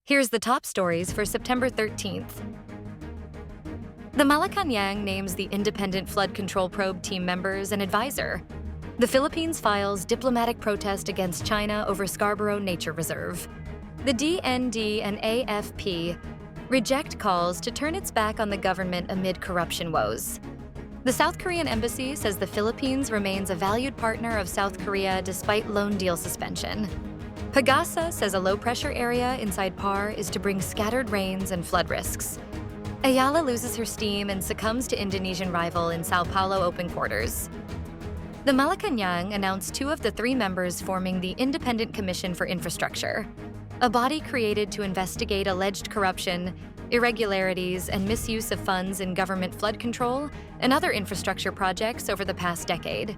Here's the top stories for September 13th. The Malacanang names the independent flood control probe team members an advisor. The Philippines files diplomatic protest against China over Scarborough Nature Reserve. The DND and AFP reject calls to turn its back on the government amid corruption woes. The South Korean embassy says the Philippines remains a valued partner of South Korea despite loan deal suspension. PAGASA says a low-pressure area inside PAR is to bring scattered rains and flood risks. Eala loses her steam and succumbs to Indonesian rival in Sao Paulo open quarters. The Malacanang announced 2 of the 3 members forming the Independent Commission for Infrastructure, a body created to investigate alleged corruption, irregularities, and misuse of funds in government flood control and other infrastructure projects over the past decade.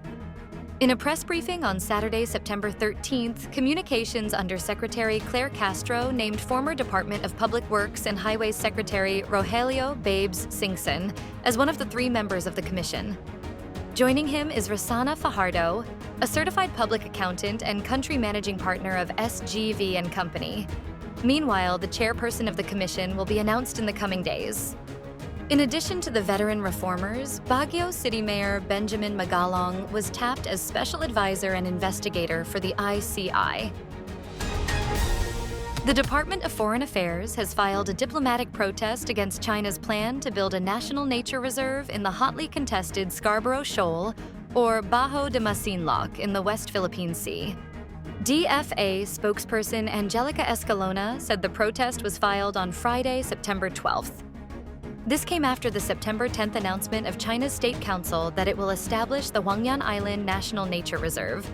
In a press briefing on Saturday, September 13th, Communications Undersecretary Claire Castro named former Department of Public Works and Highways Secretary Rogelio Babes Singson as one of the 3 members of the commission. Joining him is Rosana Fajardo, a certified public accountant and country managing partner of SGV & Company. Meanwhile, the chairperson of the commission will be announced in the coming days. In addition to the veteran reformers, Baguio City Mayor Benjamin Magalong was tapped as special advisor and investigator for the ICI. The Department of Foreign Affairs has filed a diplomatic protest against China's plan to build a national nature reserve in the hotly contested Scarborough Shoal, or Bajo de Masinloc, in the West Philippine Sea. DFA spokesperson Angelica Escalona said the protest was filed on Friday, September 12th. This came after the September 10th announcement of China's State Council that it will establish the Huangyan Island National Nature Reserve,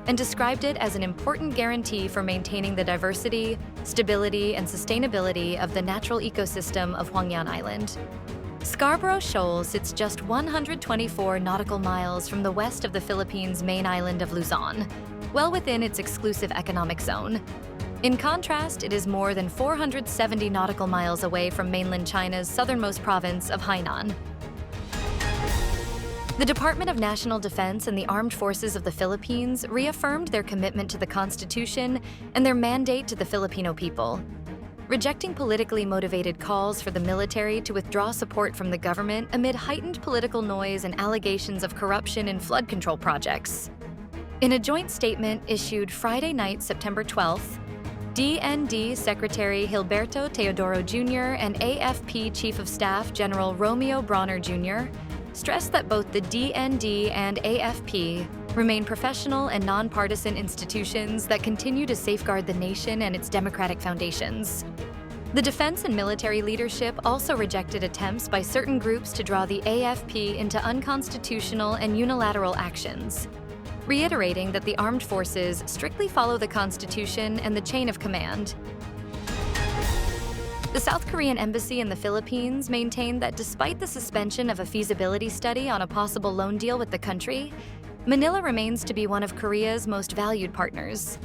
and described it as an important guarantee for maintaining the diversity, stability, and sustainability of the natural ecosystem of Huangyan Island. Scarborough Shoal sits just 124 nautical miles from the west of the Philippines' main island of Luzon, well within its exclusive economic zone. In contrast, it is more than 470 nautical miles away from mainland China's southernmost province of Hainan. The Department of National Defense and the Armed Forces of the Philippines reaffirmed their commitment to the Constitution and their mandate to the Filipino people, rejecting politically motivated calls for the military to withdraw support from the government amid heightened political noise and allegations of corruption in flood control projects. In a joint statement issued Friday night, September 12th, DND Secretary Gilberto Teodoro Jr. and AFP Chief of Staff General Romeo Bronner Jr. stressed that both the DND and AFP remain professional and nonpartisan institutions that continue to safeguard the nation and its democratic foundations. The defense and military leadership also rejected attempts by certain groups to draw the AFP into unconstitutional and unilateral actions, reiterating that the armed forces strictly follow the Constitution and the chain of command. The South Korean embassy in the Philippines maintained that despite the suspension of a feasibility study on a possible loan deal with the country, Manila remains to be one of Korea's most valued partners.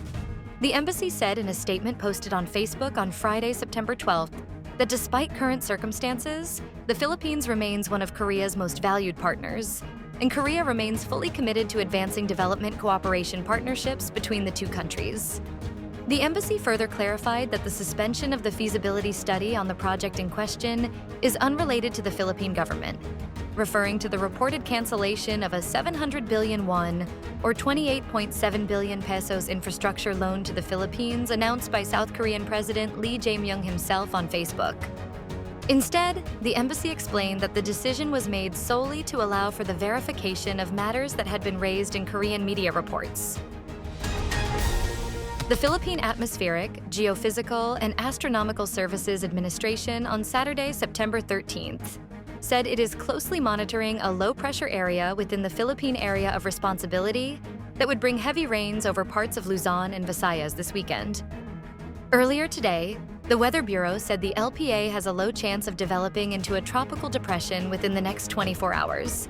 The embassy said in a statement posted on Facebook on Friday, September 12th, that despite current circumstances, the Philippines remains one of Korea's most valued partners, and Korea remains fully committed to advancing development cooperation partnerships between the 2 countries. The embassy further clarified that the suspension of the feasibility study on the project in question is unrelated to the Philippine government, referring to the reported cancellation of a 700 billion won, or 28.7 billion pesos infrastructure loan to the Philippines announced by South Korean President Lee Jae-myung himself on Facebook. Instead, the embassy explained that the decision was made solely to allow for the verification of matters that had been raised in Korean media reports. The Philippine Atmospheric, Geophysical, and Astronomical Services Administration on Saturday, September 13th, said it is closely monitoring a low-pressure area within the Philippine Area of Responsibility that would bring heavy rains over parts of Luzon and Visayas this weekend. Earlier today, the Weather Bureau said the LPA has a low chance of developing into a tropical depression within the next 24 hours.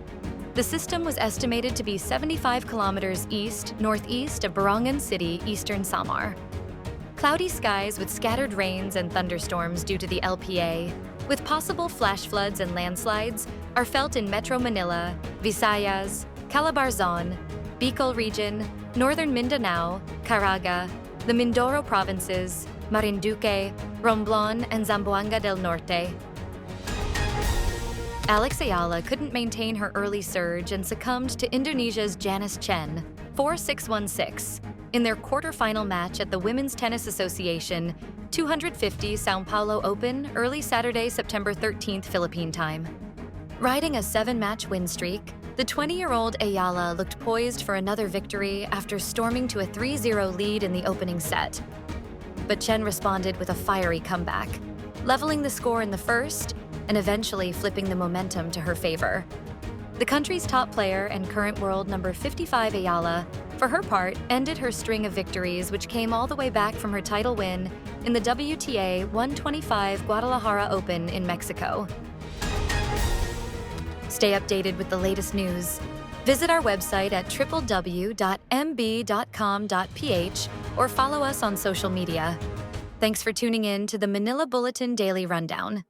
The system was estimated to be 75 kilometers east-northeast of Barangan City, eastern Samar. Cloudy skies with scattered rains and thunderstorms due to the LPA, with possible flash floods and landslides, are felt in Metro Manila, Visayas, Calabarzon, Bicol Region, Northern Mindanao, Caraga, the Mindoro Provinces, Marinduque, Romblon, and Zamboanga del Norte. Alex Eala couldn't maintain her early surge and succumbed to Indonesia's Janice Chen, 4-6-1-6, in their quarterfinal match at the Women's Tennis Association 250 São Paulo Open early Saturday, September 13th, Philippine time. Riding a 7-match win streak, the 20-year-old Eala looked poised for another victory after storming to a 3-0 lead in the opening set. But Chen responded with a fiery comeback, leveling the score in the first and eventually flipping the momentum to her favor. The country's top player and current world number 55 Eala, for her part, ended her string of victories which came all the way back from her title win in the WTA 125 Guadalajara Open in Mexico. Stay updated with the latest news. Visit our website at www.mb.com.ph or follow us on social media. Thanks for tuning in to the Manila Bulletin Daily Rundown.